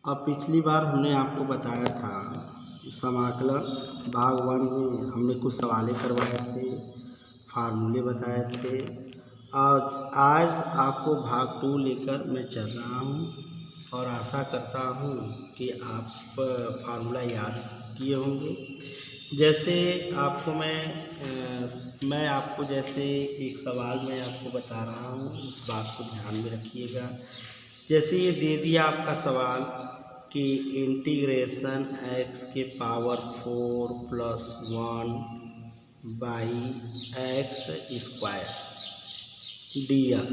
अब पिछली बार हमने आपको बताया था समाकलन भाग 1 में हमने कुछ सवालें करवाए थे, फार्मूले बताए थे। आज आपको भाग 2 लेकर मैं चल रहा हूँ और आशा करता हूँ कि आप फार्मूला याद किए होंगे। जैसे आपको मैं आपको जैसे एक सवाल मैं आपको बता रहा हूँ, उस बात को ध्यान में रखिएगा। जैसे ये दे दिया आपका सवाल कि इंटीग्रेशन x के power 4 + 1 by x square dx,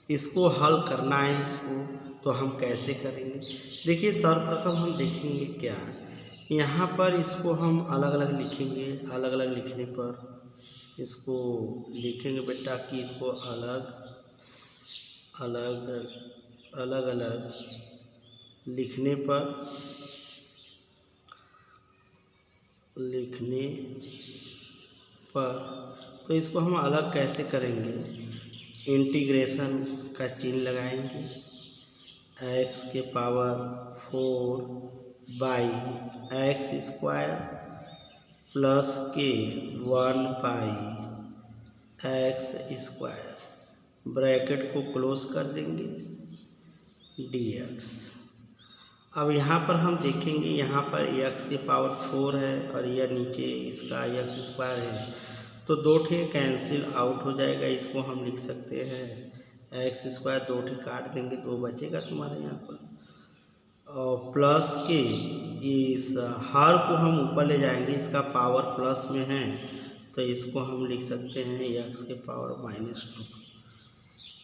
इसको हल करना है। इसको तो हम कैसे करेंगे? देखिए, सर्वप्रथम हम देखेंगे क्या यहाँ पर इसको हम अलग अलग लिखेंगे। अलग अलग लिखने पर इसको लिखेंगे बेटा कि इसको अलग अलग लिखने पर तो इसको हम अलग कैसे करेंगे? इंटीग्रेशन का चिन्ह लगाएंगे। x के power 4 by x square plus के 1 बाई एक्स स्क्वायर, ब्रैकेट को क्लोज कर देंगे, dx। अब यहाँ पर हम देखेंगे, यहाँ पर x के पावर 4 है और यह नीचे इसका एक्स स्क्वायर है, तो दो ठे कैंसिल आउट हो जाएगा। इसको हम लिख सकते हैं एक्स स्क्वायर, दो ठे काट देंगे, दो बचेगा तुम्हारे यहाँ पर। और प्लस के इस हर को हम ऊपर ले जाएंगे, इसका पावर प्लस में है तो इसको हम लिख सकते हैं एक्स के पावर -2।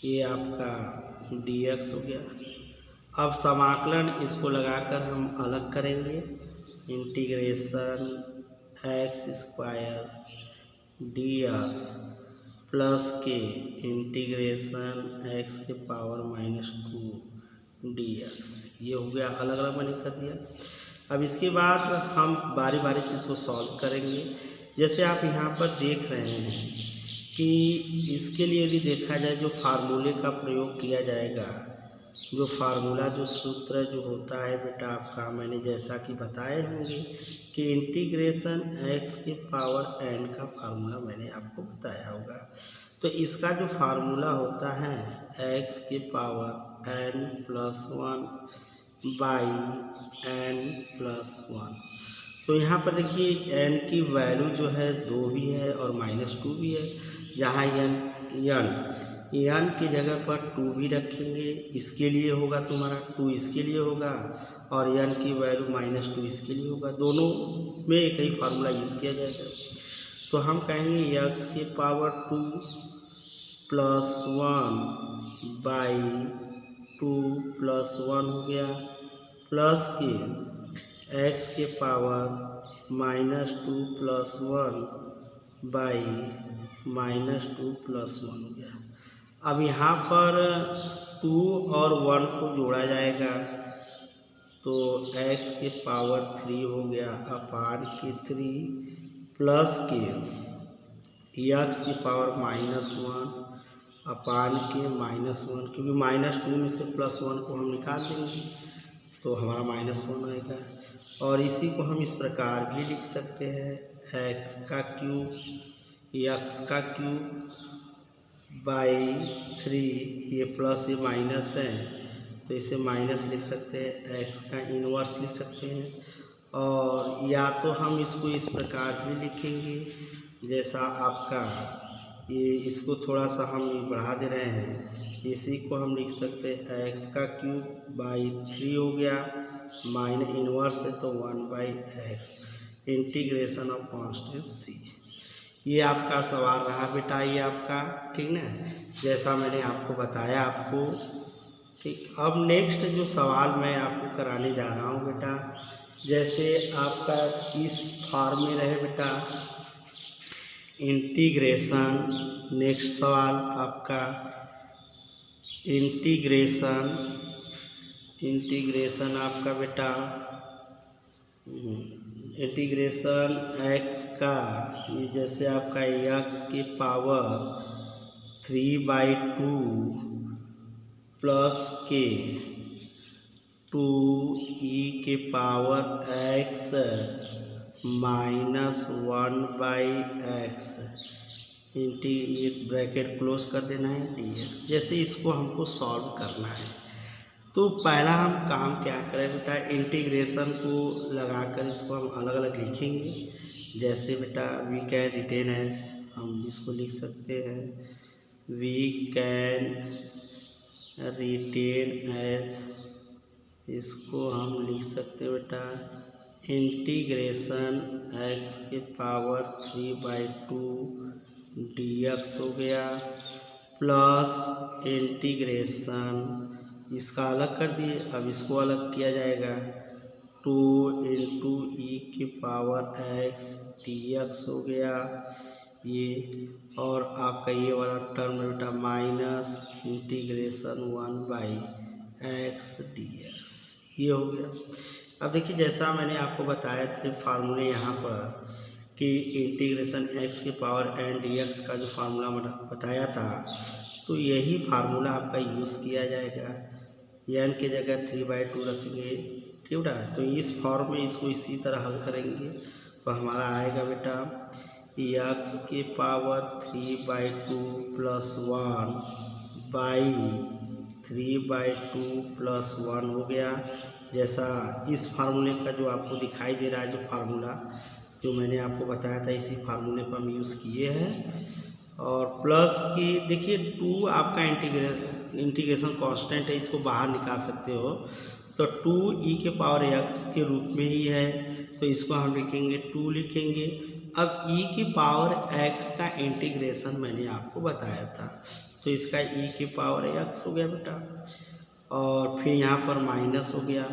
ये आपका dx हो गया। अब समाकलन इसको लगाकर हम अलग करेंगे। Integration x square dx plus के इंटीग्रेशन एक्स के पावर -2 dx। ये हो गया, अलग अलग मैंने कर दिया। अब इसके बाद हम बारी बारी से इसको सॉल्व करेंगे। जैसे आप यहाँ पर देख रहे हैं कि इसके लिए यदि देखा जाए, जो फार्मूले का प्रयोग किया जाएगा, जो फार्मूला जो सूत्र जो होता है बेटा आपका, मैंने जैसा कि बताए होंगे कि इंटीग्रेशन x के पावर n का फार्मूला मैंने आपको बताया होगा। तो इसका जो फार्मूला होता है x के पावर n + 1 बाई n + 1। तो यहाँ पर देखिए n की वैल्यू जो है 2 भी है और -2 भी है। जहाँ n की जगह पर 2 भी रखेंगे, इसके लिए होगा तुम्हारा 2, इसके लिए होगा, और n की वैल्यू -2 इसके लिए होगा। दोनों में एक ही फार्मूला यूज़ किया जाएगा। तो हम कहेंगे x के पावर 2 + 1 बाई 2 + 1 हो गया, प्लस के x के पावर -2 + 1 बाई -2 + 1 हो गया। अब यहाँ पर 2 और 1 को जोड़ा जाएगा तो x के पावर 3 हो गया अपान के 3 प्लस के x की पावर -1 अपान के -1, क्योंकि -2 में से +1 को हम निकाल देंगे तो हमारा -1 आएगा। और इसी को हम इस प्रकार भी लिख सकते हैं x का क्यूब बाई 3, ये प्लस ये माइनस है तो इसे माइनस लिख सकते हैं, x का इन्वर्स लिख सकते हैं। और या तो हम इसको इस प्रकार भी लिखेंगे जैसा आपका ये, इसको थोड़ा सा हम बढ़ा दे रहे हैं, इसी को हम लिख सकते हैं x का क्यूब बाई 3 हो गया, माइनस इन्वर्स है तो 1/x, integration of constant c। ये आपका सवाल रहा बेटा, ये आपका, ठीक ना, जैसा मैंने आपको बताया आपको, ठीक। अब नेक्स्ट जो सवाल मैं आपको कराने जा रहा हूँ बेटा, जैसे आपका इस फॉर्म में रहे बेटा इंटीग्रेशन, नेक्स्ट सवाल आपका इंटीग्रेशन आपका बेटा इंटीग्रेशन x का, ये जैसे आपका x के पावर 3/2 प्लस के 2e के पावर x -1/x एक ब्रैकेट क्लोज कर देना है dx। जैसे इसको हमको सॉल्व करना है तो पहला हम काम क्या करें बेटा, इंटीग्रेशन को लगाकर इसको हम अलग अलग लिखेंगे। जैसे बेटा वी कैन रिटेन एज, हम इसको लिख सकते हैं वी कैन रिटेन एज, इसको हम लिख सकते हैं बेटा इंटीग्रेशन x के पावर 3/2 dx हो गया, प्लस इंटीग्रेशन इसका अलग कर दिए, अब इसको अलग किया जाएगा 2 × e के पावर x dx हो गया ये, और आपका ये वाला टर्म बेटा माइनस इंटीग्रेशन 1/x dx ये हो गया। अब देखिए जैसा मैंने आपको बताया थे फार्मूले यहाँ पर कि इंटीग्रेशन x के पावर n dx का जो फार्मूला मैंने बताया था, तो यही फार्मूला आपका यूज़ किया जाएगा। n के जगह 3/2 रखेंगे, ठीक बेटा। तो इस फॉर्म में इसको इसी तरह हल करेंगे तो हमारा आएगा बेटा x के पावर 3/2 + 1/3/2 + 1 हो गया। जैसा इस फार्मूले का जो आपको दिखाई दे रहा है, जो फार्मूला जो मैंने आपको बताया था, इसी फार्मूले पर हम यूज़ किए हैं। और प्लस की देखिए 2 आपका इंटीग्रेशन कांस्टेंट है, इसको बाहर निकाल सकते हो, तो 2e के पावर x के रूप में ही है, तो इसको हम लिखेंगे 2 लिखेंगे। अब e की पावर x का इंटीग्रेशन मैंने आपको बताया था, तो इसका e के पावर x हो गया बेटा, और फिर यहाँ पर माइनस हो गया।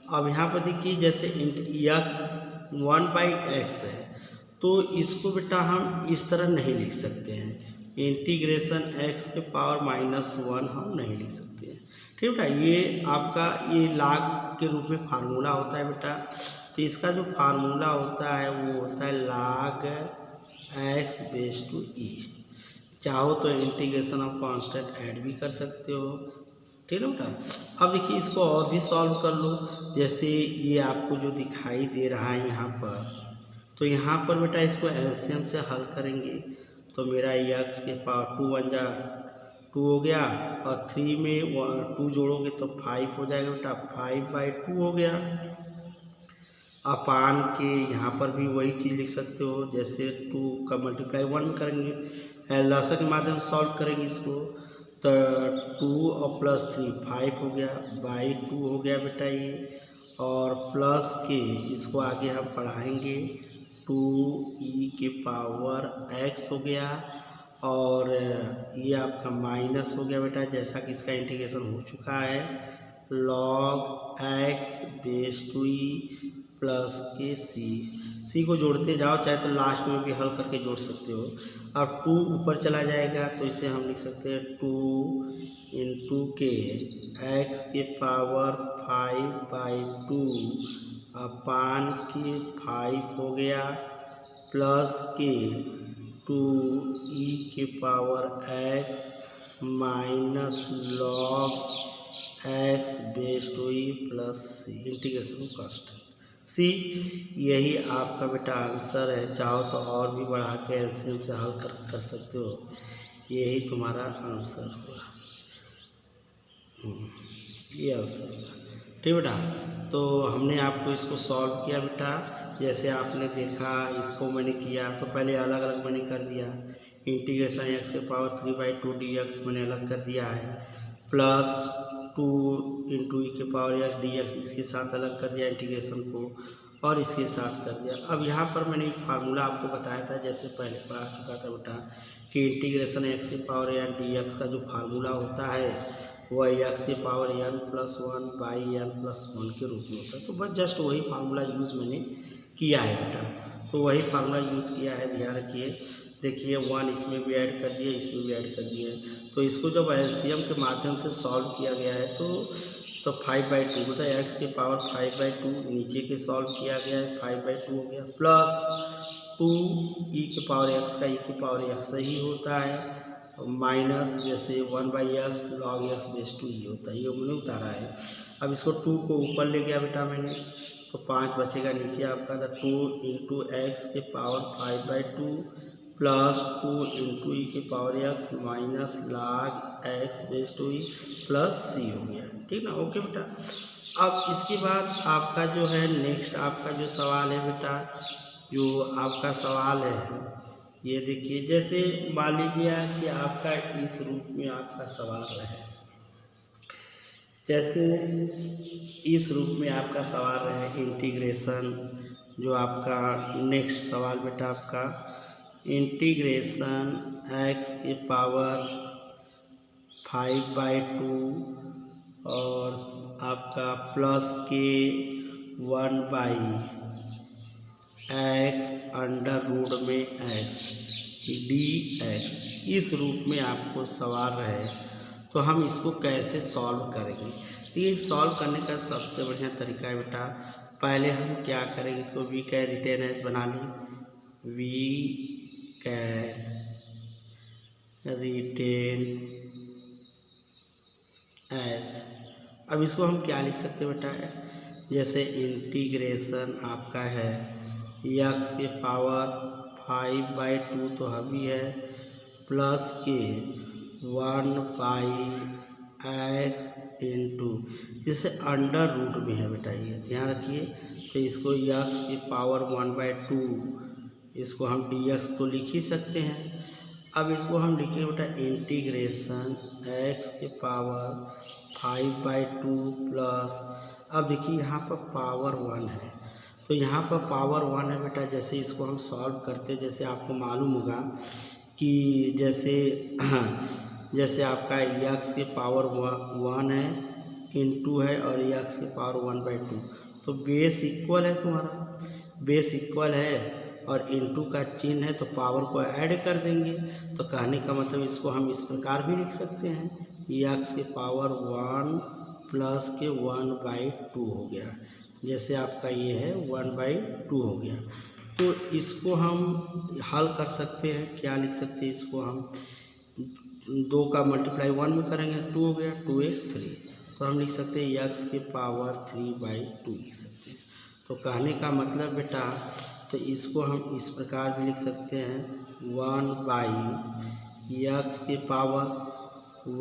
अब यहाँ पर देखिए जैसे x 1/x है, तो इसको बेटा हम इस तरह नहीं लिख सकते हैं, इंटीग्रेशन x के पावर -1 हम नहीं लिख सकते हैं, ठीक बेटा। ये आपका ये log के रूप में फार्मूला होता है बेटा, तो इसका जो फार्मूला होता है वो होता है log x⁻e। चाहो तो इंटीग्रेशन ऑफ कांस्टेंट ऐड भी कर सकते हो, ठीक है बेटा। अब देखिए इसको और भी सॉल्व कर लो। जैसे ये आपको जो दिखाई दे रहा है यहाँ पर, तो यहाँ पर बेटा इसको एलसीएम से हल करेंगे तो मेरा x के पावर 2 × 1 = 2 हो गया, और 3 में 2 जोड़ोगे तो 5 हो जाएगा बेटा, 5/2 हो गया। अपान के यहाँ पर भी वही चीज़ लिख सकते हो, जैसे 2 का मल्टीप्लाई 1 करेंगे, लॉसर के माध्यम से सॉल्व करेंगे इसको, तो 2 और +3 5 हो गया, 2 हो गया बेटा ये, और प्लस के इसको आगे हम पढ़ाएंगे 2e के पावर x हो गया, और ये आपका माइनस हो गया बेटा, जैसा कि इसका इंटीग्रेशन हो चुका है log x⁻2e प्लस के c को जोड़ते जाओ, चाहे तो लास्ट में भी हल करके जोड़ सकते हो। अब 2 ऊपर चला जाएगा तो इसे हम लिख सकते हैं 2 × के x के पावर 5/2 अपान के 5 हो गया, प्लस के 2e के power x minus log x⁻2e plus c integration constant C. यही आपका बेटा आंसर है। चाहो तो और भी बढ़ा के एलसीएम से हल कर सकते हो, यही तुम्हारा आंसर होगा, ये आंसर होगा, ठीक बेटा। तो हमने आपको इसको सॉल्व किया बेटा, जैसे आपने देखा इसको मैंने किया तो पहले अलग अलग मैंने कर दिया, इंटीग्रेशन x के पावर 3/2 dx मैंने अलग कर दिया है, प्लस 2 × e के पावर x dx इसके साथ अलग कर दिया इंटीग्रेशन को, और इसके साथ कर दिया। अब यहाँ पर मैंने एक फार्मूला आपको बताया था, जैसे पहले पढ़ा चुका था बेटा, कि इंटीग्रेशन x के पावर n dx का जो फार्मूला होता है वह x के पावर n + 1/n+1 के रूप में होता है। तो बस जस्ट वही फार्मूला यूज़ मैंने किया है बेटा, तो वही फार्मूला यूज़ किया है, ध्यान रखिए। देखिए 1 इसमें भी ऐड कर दिए, इसमें भी ऐड कर दिए, तो इसको जब एलसीएम के माध्यम से सॉल्व किया गया है तो 5/2 मतलब x के पावर 5/2 नीचे के सॉल्व किया गया है, 5/2 हो गया, प्लस 2e के पावर x का e के पावर x ही होता है, माइनस जैसे 1/x log x बेस 2 ये होता है, ये मैंने उतारा है। अब इसको 2 को ऊपर ले गया बेटा मैंने, तो 5 बचेगा नीचे आपका, था 2 इंटू एक्स के पावर 5/2 प्लस 2 इंटू ई के power x minus log x base 2 plus c हो गया। ठीक ना, ओके बेटा। अब इसके बाद आपका जो है नेक्स्ट आपका जो सवाल है बेटा, जो आपका सवाल है ये देखिए, जैसे मान लीजिए कि आपका इस रूप में आपका सवाल है, जैसे इस रूप में आपका सवाल है इंटीग्रेशन, जो आपका नेक्स्ट सवाल बेटा आपका इंटीग्रेशन x के पावर 5/2 और आपका प्लस के 1/x अंडर रूट में x dx, इस रूप में आपको सवाल है, तो हम इसको कैसे सॉल्व करेंगे। तो ये सॉल्व करने का सबसे बढ़िया तरीका है बेटा, पहले हम क्या करेंगे, इसको वी कैन रिटेन एज बना लें, वी कैन रिटेन एज। अब इसको हम क्या लिख सकते हैं बेटा, जैसे इंटीग्रेशन आपका है x के पावर 5/2 तो अभी है प्लस के 1/x इंटू, जैसे अंडर रूट में है बेटा, ये ध्यान रखिए। तो इसको x के पावर 1/2, इसको हम dx तो लिख ही सकते हैं। अब इसको हम लिखेंगे बेटा इंटीग्रेशन x के पावर 5/2 प्लस, अब देखिए यहाँ पर पावर 1 है, तो यहाँ पर पावर 1 है बेटा, जैसे इसको हम सॉल्व करते, जैसे आपको मालूम होगा कि जैसे आपका x के पावर 1 है इंटू है और x के पावर 1/2, तो बेस इक्वल है, तुम्हारा बेस इक्वल है और इंटू का चिन्ह है, तो पावर को ऐड कर देंगे। तो कहने का मतलब इसको हम इस प्रकार भी लिख सकते हैं, x के पावर 1 प्लस के 1/2 हो गया, जैसे आपका ये है 1/2 हो गया। तो इसको हम हल कर सकते हैं, क्या लिख सकते हैं, इसको हम 2 का मल्टीप्लाई 1 में करेंगे 2 हो गया, 2x 3, तो हम लिख सकते हैं x के पावर 3/2 लिख सकते हैं। तो कहने का मतलब बेटा, तो इसको हम इस प्रकार भी लिख सकते हैं 1/x के पावर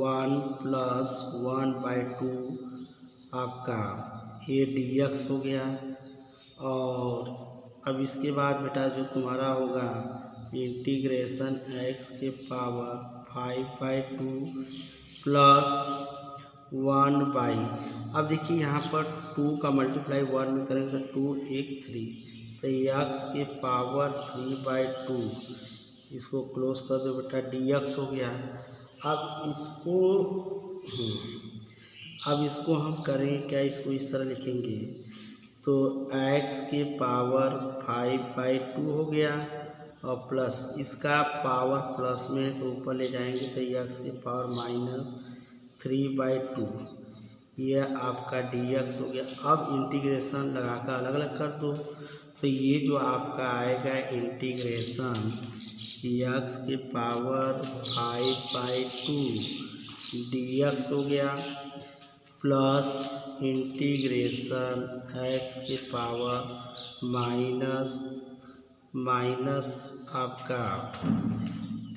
1 प्लस 1/2 आपका ये dx हो गया। और अब इसके बाद बेटा जो तुम्हारा होगा इंटीग्रेशन x के पावर 5/2 प्लस 1/, अब देखिए यहाँ पर 2 का मल्टीप्लाई 1 में करेंगे तो 2 1 3, तो x के पावर 3/2, इसको क्लोज कर दो बेटा, dx हो गया। अब इसको हम करें क्या, इसको इस तरह लिखेंगे, तो x के पावर 5/2 हो गया और प्लस इसका पावर प्लस में है तो ऊपर ले जाएंगे, तो x के पावर -3/2, यह आपका dx हो गया। अब इंटीग्रेशन लगा कर अलग अलग कर दो, तो ये जो आपका आएगा इंटीग्रेशन x के पावर 5/2 dx हो गया प्लस इंटीग्रेशन x के पावर माइनस आपका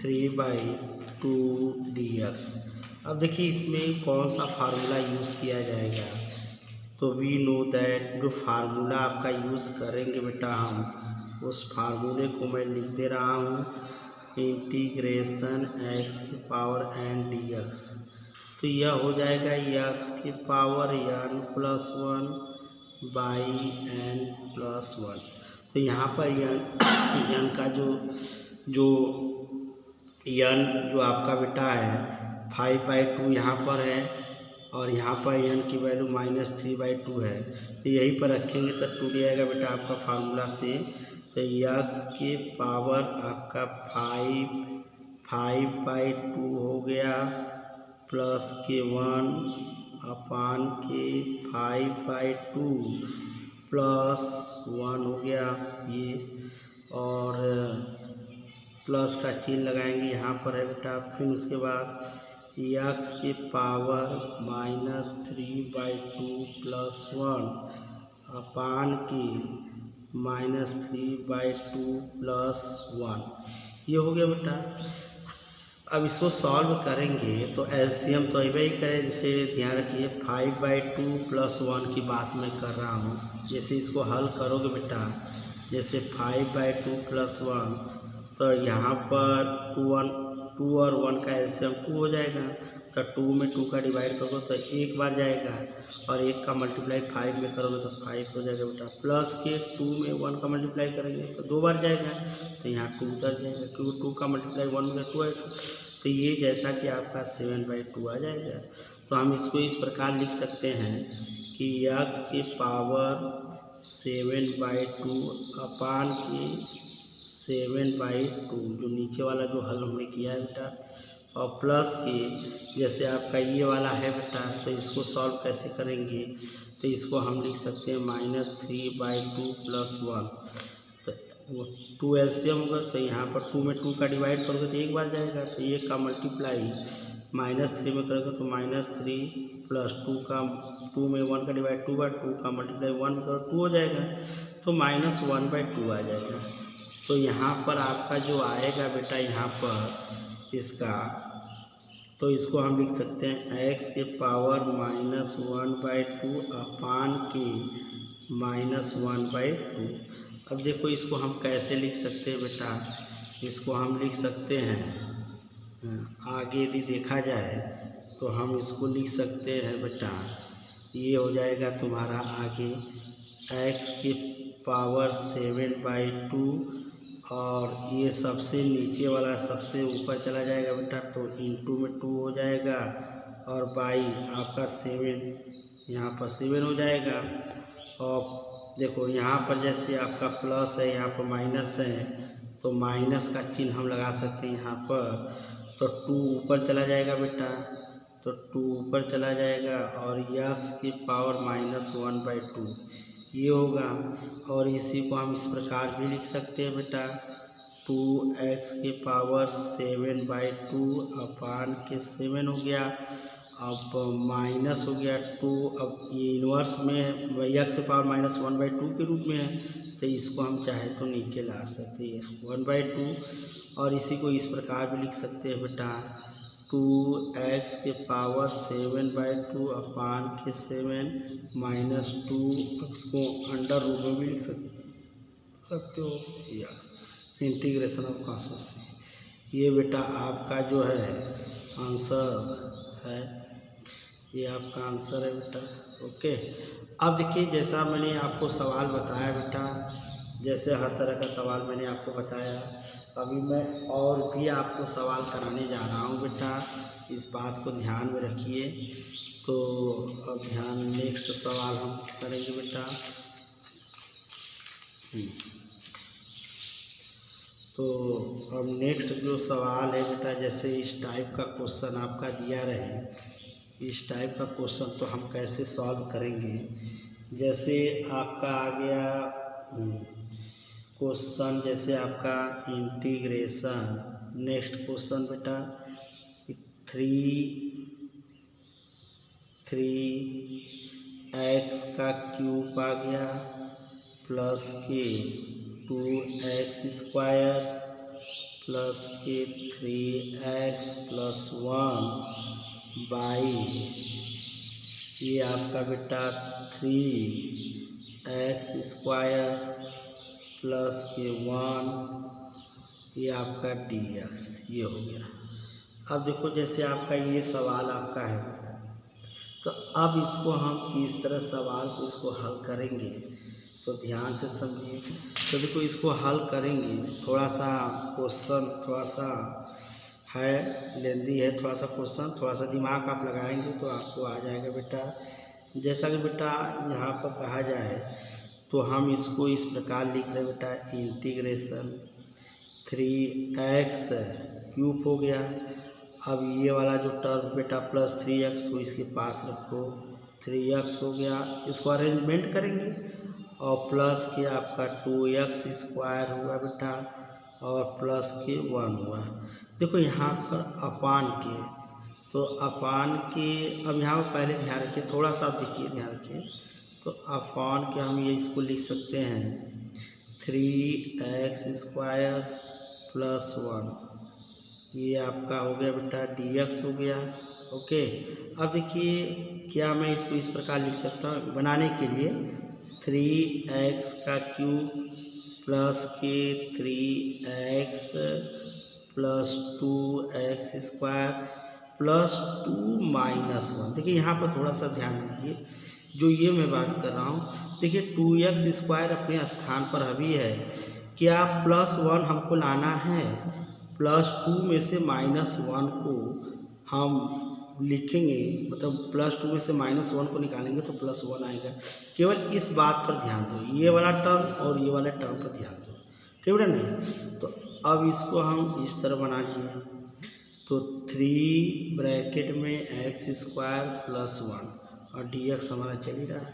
3/2 dx। अब देखिए इसमें कौन सा फार्मूला यूज़ किया जाएगा, तो वी नो दैट जो फार्मूला आपका यूज़ करेंगे बेटा, हम उस फार्मूले को मैं लिख दे रहा हूँ, इंटीग्रेशन x के पावर n dx, तो यह हो जाएगा x के पावर n+1 बाई n+1। तो यहाँ पर n का जो आपका बेटा है 5/2 यहाँ पर है और यहाँ पर n की वैल्यू -3/2 है, तो यहीं पर रखेंगे तो 2 आएगा बेटा आपका फार्मूला से। तो x के पावर आपका 5/2 हो गया प्लस के 1/5/2 प्लस 1 हो गया ये, और प्लस का चिन्ह लगाएंगे यहाँ पर है बेटा। फिर उसके बाद x के पावर -3/2 + 1 अपान की -3/2 + 1, ये हो गया बेटा। अब इसको सॉल्व करेंगे तो एलसीएम तो अभी ही करें, जैसे ध्यान रखिए 5/2 + 1 की बात मैं कर रहा हूँ। जैसे इसको हल करोगे बेटा, जैसे 5/2 + 1, तो यहाँ पर 2 और 1 का एलसीएम 2 हो जाएगा, तो 2 में 2 का डिवाइड करोगे तो एक बार जाएगा, और 1 का मल्टीप्लाई 5 में करोगे तो 5 हो जाएगा बेटा। प्लस के 2 में 1 का मल्टीप्लाई करेंगे तो 2 बार जाएगा, तो यहाँ 2 उतर जाएगा, क्योंकि 2 का मल्टीप्लाई 1 में 2 आएगा, तो ये जैसा कि आपका 7/2 आ जाएगा। तो हम इसको इस प्रकार लिख सकते हैं कि x के पावर 7/2 अपान की 7/2, जो नीचे वाला जो हल हमने किया है बेटा, और प्लस के जैसे आपका ये वाला है बेटा, तो इसको सॉल्व कैसे करेंगे, तो इसको हम लिख सकते हैं -3/2 + 1, तो 2 एलसीएम होगा, तो यहाँ पर 2 में 2 का डिवाइड करोगे तो एक बार जाएगा, तो 1 का मल्टीप्लाई -3 में करोगे तो -3 + 2 का 2 में 1 का डिवाइड 2 बार, 2 का मल्टीप्लाई 1 में करोगे 2 हो जाएगा, तो -1/2 आ जाएगा। तो यहाँ पर आपका जो आएगा बेटा यहाँ पर इसका, तो इसको हम लिख सकते हैं x के पावर -1/2 अपान की -1/2। अब देखो इसको हम कैसे लिख सकते हैं बेटा, इसको हम लिख सकते हैं, आगे यदि देखा जाए तो हम इसको लिख सकते हैं बेटा, ये हो जाएगा तुम्हारा आगे x के पावर 7/2, और ये सबसे नीचे वाला सबसे ऊपर चला जाएगा बेटा, तो इंटू में 2 हो जाएगा, और बाई आपका 7, यहाँ पर 7 हो जाएगा। और देखो यहाँ पर जैसे आपका प्लस है, यहाँ पर माइनस है, तो माइनस का चिन्ह हम लगा सकते हैं यहाँ पर, तो 2 ऊपर चला जाएगा बेटा, तो 2 ऊपर चला जाएगा, और x की पावर -1/2 ये होगा। और इसी को हम इस प्रकार भी लिख सकते हैं बेटा, 2x के पावर 7/2 अपान के 7 हो गया, अब माइनस हो गया 2, अब ये इन्वर्स में x के पावर -1/2 के रूप में है, तो इसको हम चाहे तो नीचे ला सकते हैं 1/2, और इसी को इस प्रकार भी लिख सकते हैं बेटा, 2x के पावर 7/2 अपान के 7 -2, इसको अंडर रूट में भी लिख सकते हो, yes integration of cos of c। ये बेटा आपका जो है आंसर है, ये आपका आंसर है बेटा। ओके, अब देखिए जैसा मैंने आपको सवाल बताया बेटा, जैसे हर तरह का सवाल मैंने आपको बताया, अभी मैं और भी आपको सवाल कराने जा रहा हूँ बेटा, इस बात को ध्यान में रखिए। तो अब ध्यान, नेक्स्ट सवाल हम करेंगे बेटा। तो अब नेक्स्ट जो सवाल है बेटा, जैसे इस टाइप का क्वेश्चन आपका दिया रहे, इस टाइप का क्वेश्चन तो हम कैसे सॉल्व करेंगे। जैसे आपका आ गया क्वेश्चन, जैसे आपका इंटीग्रेशन, नेक्स्ट क्वेश्चन बेटा 3x का क्यूब आ गया प्लस के 2x² प्लस के 3x + 1 बाई ये आपका बेटा 3x² प्लस के 1, ये आपका dx, ये हो गया। अब देखो जैसे आपका ये सवाल आपका है, तो अब इसको हम किस तरह सवाल को इसको हल करेंगे, तो ध्यान से समझिए। तो देखो इसको हल करेंगे, थोड़ा सा क्वेश्चन थोड़ा सा है लेंदी है, थोड़ा सा क्वेश्चन, थोड़ा सा दिमाग आप लगाएंगे तो आपको आ जाएगा बेटा। जैसा कि बेटा यहाँ पर कहा जाए तो हम इसको इस प्रकार लिख रहे हैं बेटा, इंटीग्रेशन 3x क्यूब हो गया। अब ये वाला जो टर्म बेटा प्लस 3x को इसके पास रखो, 3x हो गया, इसको अरेंजमेंट करेंगे, और प्लस के आपका 2x² हुआ बेटा, और प्लस के 1 हुआ। देखो यहाँ पर अपान के, तो अपान के अब यहाँ पर पहले ध्यान रखिए, थोड़ा सा देखिए ध्यान रखिए। तो अपान के हम ये इसको लिख सकते हैं 3x² प्लस 1, ये आपका हो गया बेटा dx हो गया। ओके, अब देखिए क्या मैं इसको इस प्रकार लिख सकता हूँ बनाने के लिए 3x³ प्लस के 3x plus 2x² plus 2 minus 1। देखिए यहाँ पर थोड़ा सा ध्यान दीजिए, जो ये मैं बात कर रहा हूँ, देखिए 2x² अपने स्थान पर अभी है, क्या प्लस 1 हमको लाना है, प्लस 2 में से माइनस 1 को हम लिखेंगे, मतलब प्लस 2 में से माइनस 1 को निकालेंगे तो प्लस 1 आएगा। केवल इस बात पर ध्यान दो, ये वाला टर्म और ये वाला टर्म पर ध्यान दो, ठीक है नहीं। तो अब इसको हम इस तरह बना लिए, तो 3 ब्रैकेट में x² प्लस 1 और dx हमारा चल ही रहा है।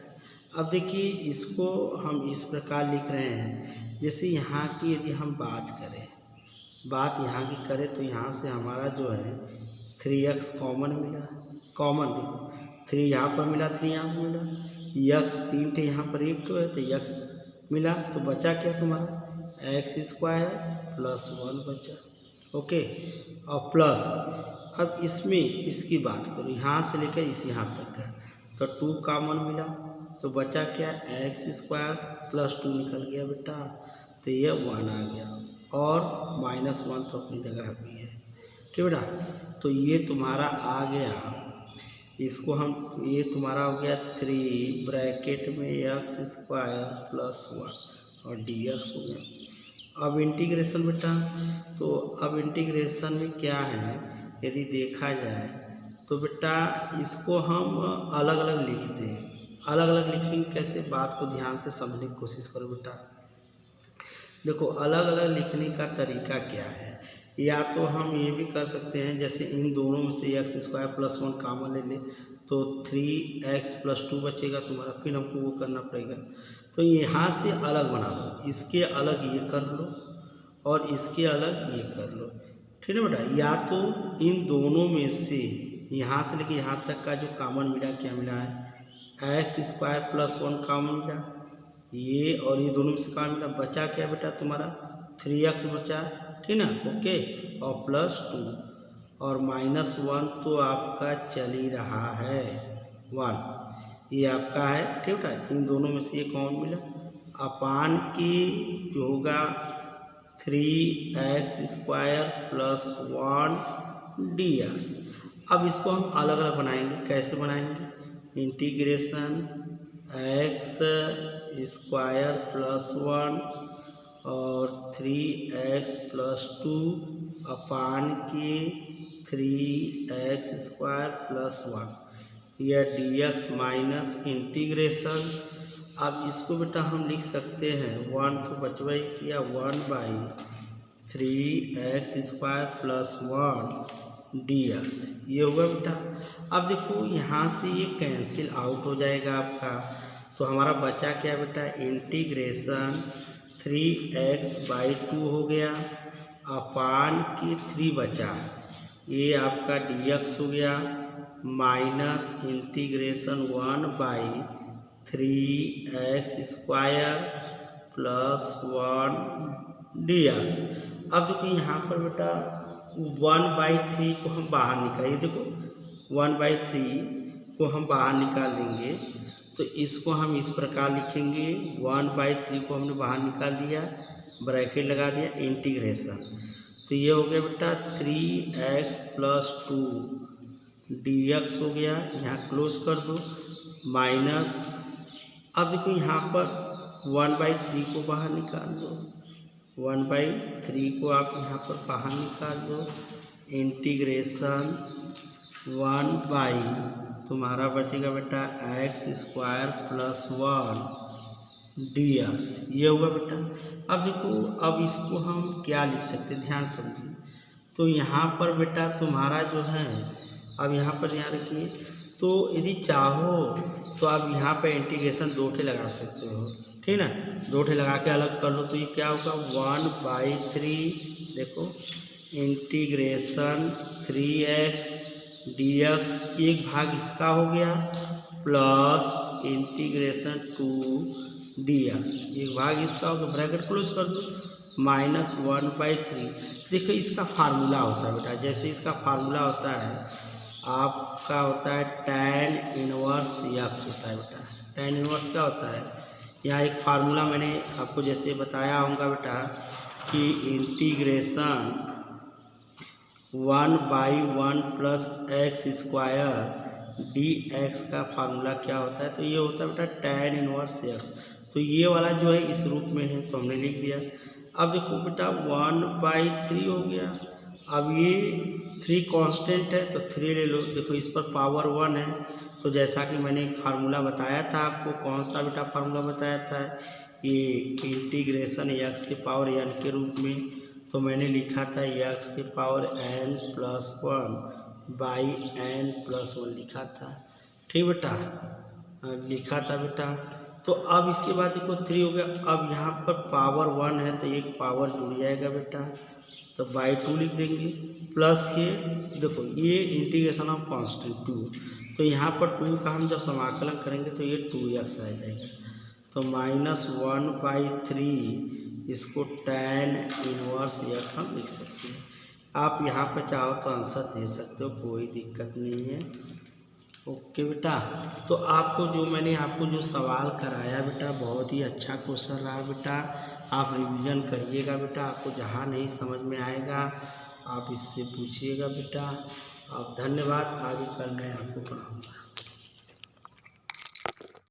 अब देखिए इसको हम इस प्रकार लिख रहे हैं, जैसे यहाँ की यदि हम बात यहाँ की करें तो यहाँ से हमारा जो है 3x कॉमन मिला, कॉमन देखो 3 यहाँ पर मिला, 3 यहाँ पर मिला, x 3 थे यहाँ पर 1 है तो x मिला, तो बचा क्या तुम्हारा x² प्लस 1 बचा। ओके, और प्लस अब इसमें इसकी बात करो, यहाँ से लेकर इस यहाँ तक है, तो 2 कॉमन मिला, तो बचा क्या x² प्लस 2 निकल गया बेटा, तो ये 1 आ गया, और माइनस 1 तो अपनी जगह भी है, ठीक बेटा। तो ये तुम्हारा आ गया, इसको हम ये तुम्हारा हो गया 3 ब्रैकेट में x² प्लस 1 और dx हो गया। अब इंटीग्रेशन बेटा, तो अब इंटीग्रेशन में क्या है यदि देखा जाए तो बेटा इसको हम अलग अलग लिख दें, अलग अलग लिखेंगे कैसे, बात को ध्यान से समझने की कोशिश करो बेटा। देखो अलग अलग लिखने का तरीका क्या है, या तो हम ये भी कर सकते हैं जैसे इन दोनों में से x² प्लस 1 कॉमन ले लें तो 3x प्लस 2 बचेगा तुम्हारा, फिर हमको वो करना पड़ेगा। तो यहाँ से अलग बना लो, इसके अलग ये कर लो और इसके अलग ये कर लो, ठीक है बेटा। या तो इन दोनों में से यहाँ से लेके यहाँ तक का जो कॉमन मिला, क्या मिला है x² प्लस 1 कॉमन मिला, ये और ये दोनों में से कॉमन मिला, बचा क्या बेटा तुम्हारा 3x बचा, ठीक ना। ओके, और प्लस 2 और माइनस 1 तो आपका चल ही रहा है 1, ये आपका है, ठीक है। इन दोनों में से ये कौन मिला, अपान की जो होगा 3x² प्लस 1 dx। अब इसको हम अलग अलग बनाएंगे, कैसे बनाएंगे, इंटीग्रेशन x² प्लस 1 और 3x प्लस 2 अपान के 3x² प्लस 1, यह dx माइनस इंटीग्रेशन। अब इसको बेटा हम लिख सकते हैं 1 तो बचवा ही किया 1/3x² प्लस 1 dx, ये होगा बेटा। अब देखो यहाँ से ये कैंसिल आउट हो जाएगा आपका, तो हमारा बचा क्या बेटा इंटीग्रेशन 3x/2 हो गया, अपान की 3 बचा, ये आपका dx हो गया, minus integration 1/3x² plus 1 dx। अब देखिए यहाँ पर बेटा 1/3 को हम बाहर निकालिए, देखो 1/3 को हम बाहर निकाल देंगे तो इसको हम इस प्रकार लिखेंगे, 1/3 को हमने बाहर निकाल दिया, ब्रैकेट लगा दिया, इंटीग्रेशन, तो ये हो गया बेटा 3x प्लस 2 dx हो गया, यहाँ क्लोज कर दो, माइनस। अब देखो यहाँ पर 1/3 को बाहर निकाल दो, 1/3 को आप यहाँ पर बाहर निकाल दो, इंटीग्रेशन 1/ तुम्हारा बचेगा बेटा x² प्लस 1 dx, ये होगा बेटा। अब देखो अब इसको हम क्या लिख सकते हैं, ध्यान समझिए। तो यहाँ पर बेटा तुम्हारा जो है, अब यहाँ पर ध्यान रखिए, तो यदि चाहो तो आप यहाँ पर इंटीग्रेशन 2 लगा सकते हो, ठीक ना। 2 ठे लगा के अलग कर लो तो ये क्या होगा 1/3 देखो इंटीग्रेशन 3x dx, एक भाग इसका हो गया प्लस इंटीग्रेशन 2 dx, एक भाग इसका हो गया, ब्रैकेट क्लोज कर दो, -1/3। देखो इसका फार्मूला होता है बेटा, जैसे इसका फार्मूला होता है आपका होता है tan इनवर्स x होता है बेटा। tan इनवर्स क्या होता है, यहाँ एक फार्मूला मैंने आपको जैसे बताया होगा बेटा कि इंटीग्रेशन 1/1 + x² dx का फार्मूला क्या होता है, तो ये होता है बेटा tan इनवर्स x। तो ये वाला जो है इस रूप में है तो हमने लिख दिया। अब देखो बेटा 1/3 हो गया, अब ये 3 कांस्टेंट है तो 3 ले लो, देखो इस पर पावर 1 है तो जैसा कि मैंने एक फार्मूला बताया था आपको, कौन सा बेटा फार्मूला बताया था, ये इंटीग्रेशन x के पावर n के रूप में, तो मैंने लिखा था x के पावर n+1/n+1 लिखा था, ठीक बेटा, लिखा था बेटा। तो अब इसके बाद देखो 3 हो गया, अब यहाँ पर पावर 1 है तो एक पावर जुड़ जाएगा बेटा, तो /2 लिख देंगे, प्लस के देखो ये इंटीग्रेशन ऑफ कांस्टेंट 2, तो यहाँ पर 2 का हम जब समाकलन करेंगे तो ये 2x आ जाएगा, तो -1/3 इसको tan इनवर्स x हम लिख सकते हैं। आप यहाँ पर चाहो तो आंसर दे सकते हो, कोई दिक्कत नहीं है। ओके बेटा, तो आपको जो मैंने आपको जो सवाल कराया बेटा बहुत ही अच्छा क्वेश्चन रहा बेटा, आप रिवीजन करिएगा बेटा, आपको जहाँ नहीं समझ में आएगा आप इससे पूछिएगा बेटा। आप धन्यवाद, आगे कल मैं आपको पढ़ाऊँगा।